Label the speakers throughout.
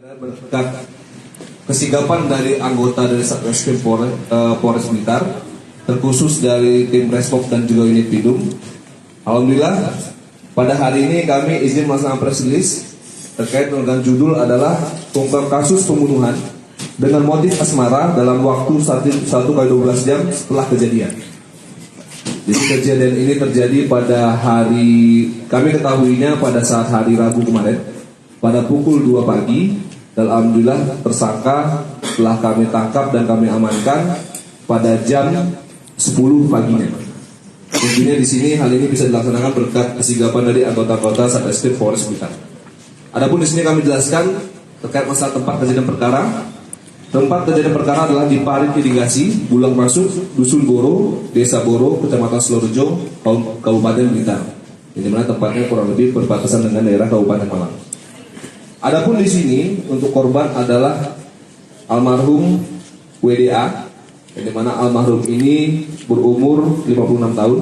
Speaker 1: Berkat kesigapan dari anggota dari Satreskrim Polres Blitar, terkhusus dari tim Resmob dan juga unit Bidum, alhamdulillah pada hari ini kami izin melaksanakan press release terkait dengan judul adalah pengungkap kasus pembunuhan dengan motif asmara dalam waktu 1 kali 12 jam setelah kejadian. Jadi kejadian ini terjadi pada hari, kami ketahuinya pada saat hari Rabu kemarin pada pukul 2 pagi, dan alhamdulillah tersangka telah kami tangkap dan kami amankan pada jam 10 paginya. Tentunya di sini hal ini bisa dilaksanakan berkat kesigapan dari anggota-anggota Satreskrim Polres Blitar. Adapun di sini kami jelaskan terkait masalah tempat kejadian perkara. Tempat kejadian perkara adalah di parit irigasi, Bulang Masuk, Dusun Boro, Desa Boro, Kecamatan Sidoarjo, Kabupaten Blitar. Di mana tempatnya kurang lebih berbatasan dengan daerah Kabupaten Malang. Adapun di sini untuk korban adalah almarhum WDA, di mana almarhum ini berumur 56 tahun.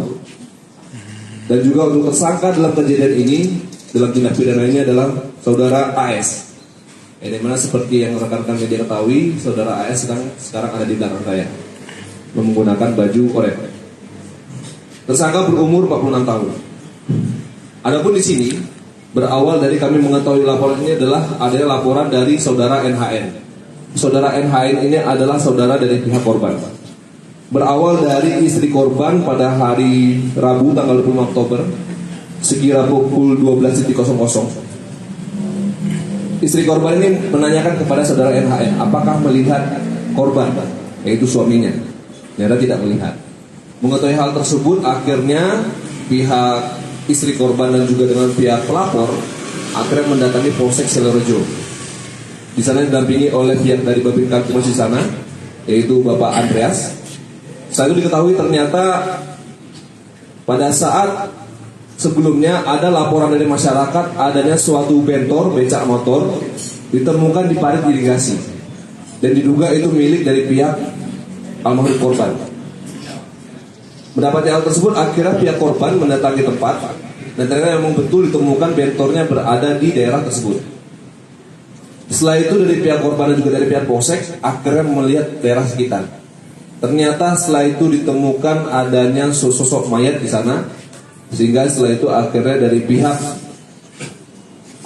Speaker 1: Dan juga untuk tersangka dalam kejadian ini, dalam tindak pidana ini adalah saudara AS. Di mana seperti yang rekan-rekan media ketahui, saudara AS sekarang ada di belakang saya, menggunakan baju oranye. Tersangka berumur 46 tahun. Adapun di sini berawal dari kami mengetahui laporan ini adalah ada laporan dari saudara NHN. Saudara NHN ini adalah saudara dari pihak korban. Berawal dari istri korban pada hari Rabu tanggal 25 Oktober sekira pukul 12.00. Istri korban ini menanyakan kepada saudara NHN apakah melihat korban, yaitu suaminya. Ternyata tidak melihat. Mengetahui hal tersebut, akhirnya pihak istri korban dan juga dengan pihak pelapor akhirnya mendatangi Polsek Sidoarjo. Di sana didampingi oleh pihak dari Babin Kamtipmas di sana, yaitu Bapak Andreas. Saat itu diketahui ternyata pada saat sebelumnya ada laporan dari masyarakat adanya suatu bentor becak motor ditemukan di parit irigasi dan diduga itu milik dari pihak almarhum korban. Mendapati hal tersebut, akhirnya pihak korban mendatangi tempat dan ternyata memang betul ditemukan bentornya berada di daerah tersebut. Setelah itu dari pihak korban dan juga dari pihak polsek akhirnya melihat daerah sekitar. Ternyata setelah itu ditemukan adanya sosok mayat di sana, sehingga setelah itu akhirnya dari pihak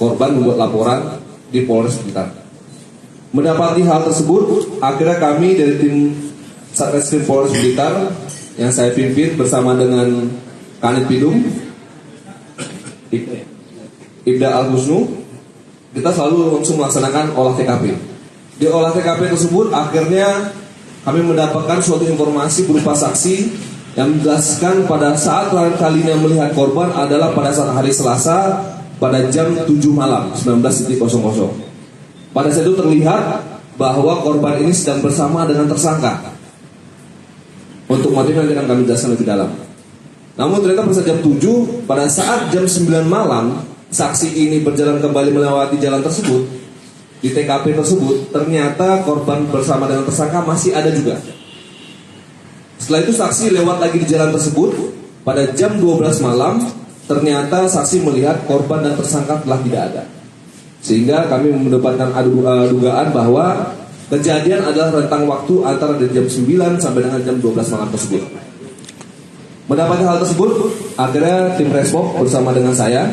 Speaker 1: korban membuat laporan di Polres Blitar. Mendapati hal tersebut, akhirnya kami dari tim Satreskrim Polres Blitar yang saya pimpin bersama dengan Kanit Bidum, Ibda Al-Husnu, kita selalu langsung melaksanakan olah TKP. Di olah TKP tersebut akhirnya kami mendapatkan suatu informasi berupa saksi yang menjelaskan pada saat terakhir kalinya melihat korban adalah pada saat hari Selasa pada jam 7 malam 19.00. Pada saat itu terlihat bahwa korban ini sedang bersama dengan tersangka. Untuk motif nanti akan kami jelaskan lebih dalam. Namun ternyata pada jam 7, pada saat jam 9 malam saksi ini berjalan kembali melewati jalan tersebut, di TKP tersebut ternyata korban bersama dengan tersangka masih ada juga. Setelah itu saksi lewat lagi di jalan tersebut pada jam 12 malam, ternyata saksi melihat korban dan tersangka telah tidak ada. Sehingga kami mendapatkan dugaan bahwa kejadian adalah rentang waktu antara dari jam 9 sampai dengan jam 12 malam tersebut. Mendapati hal tersebut, akhirnya tim Resmob bersama dengan saya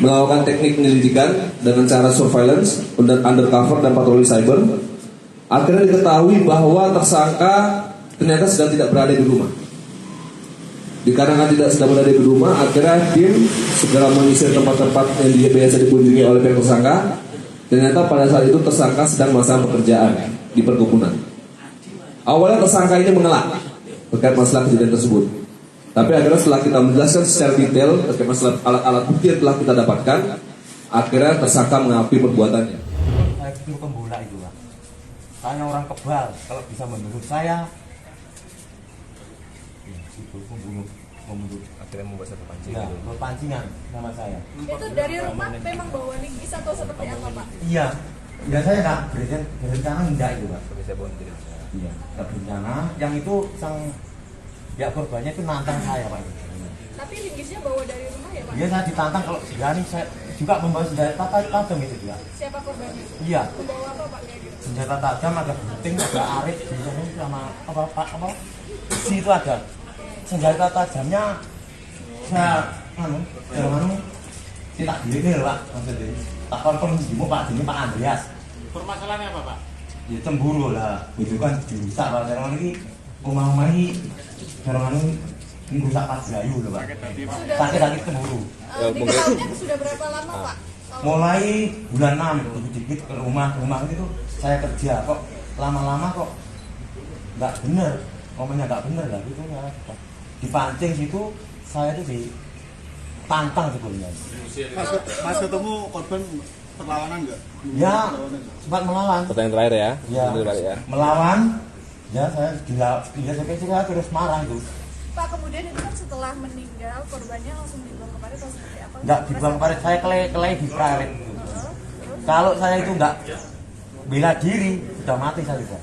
Speaker 1: melakukan teknik penyelidikan dengan cara surveillance, undercover dan patroli cyber. Akhirnya diketahui bahwa tersangka ternyata sedang tidak berada di rumah. Dikarenakan tidak sedang berada di rumah, akhirnya tim segera menyisir tempat-tempat yang biasa dikunjungi oleh pihak tersangka. Ternyata pada saat itu tersangka sedang melaksanakan pekerjaan di perkebunan. Awalnya tersangka ini mengelak terkait masalah kejadian tersebut. Tapi akhirnya setelah kita menjelaskan secara detail terkait masalah alat-alat bukti yang telah kita dapatkan, akhirnya tersangka mengakui perbuatannya.
Speaker 2: Saya itu pembola itu, Pak. Saya orang kebal, kalau bisa menurut saya itu membunuh
Speaker 3: akhirnya membuat satu pancingan.
Speaker 2: ya, berpancingan nama saya.
Speaker 4: Itu dari rumah memang bawa linggis atau seperti apa, Pak?
Speaker 2: Iya, ya saya nggak berencana enggak itu, Pak.
Speaker 3: Seperti saya bawa tidak.
Speaker 2: Iya, nggak berencana. Yang itu sang pihak korbannya itu nantang saya, Pak.
Speaker 4: Tapi linggisnya bawa dari rumah ya, Pak?
Speaker 2: Iya, saya ditantang kalau berani saya juga membawa senjata tajam itu juga.
Speaker 4: Siapa korbannya?
Speaker 2: Iya,
Speaker 4: Membawa apa Pak kayak gitu?
Speaker 2: senjata tajam, ada gunting, ada arit, biasanya sama apa besi itu ada. Senjata tajamnya saya tidak gini loh Pak, maksudnya. Tak konfirm Pak, ini Pak Andreas.
Speaker 3: Permasalahannya apa, Pak?
Speaker 2: Ya cemburu lah, itu kan dirusak Pak. Sekarang ini rumah-rumah ini sekarang ini rusak Pak Gayu loh Pak. Sakit-sakit cemburu.
Speaker 4: Diketahuinya sudah berapa lama Pak?
Speaker 2: Mulai bulan 6 dikit-dikit ke rumah itu saya kerja kok lama-lama kok nggak bener, ngomongnya nggak bener lah gitu ya. Dipancing situ saya tuh ditantang sebelumnya.
Speaker 3: Mas ketemu korban perlawanan nggak?
Speaker 2: Ya sempat melawan.
Speaker 1: Pertanyaan terakhir ya.
Speaker 2: Ya, melawan. Ya saya terus marah itu.
Speaker 4: Pak kemudian itu kan setelah meninggal korbannya langsung dibuang ke parit atau seperti apa?
Speaker 2: Enggak dibuang ke parit, saya kelai di parit. Kalau saya itu enggak bela diri, sudah mati saya juga.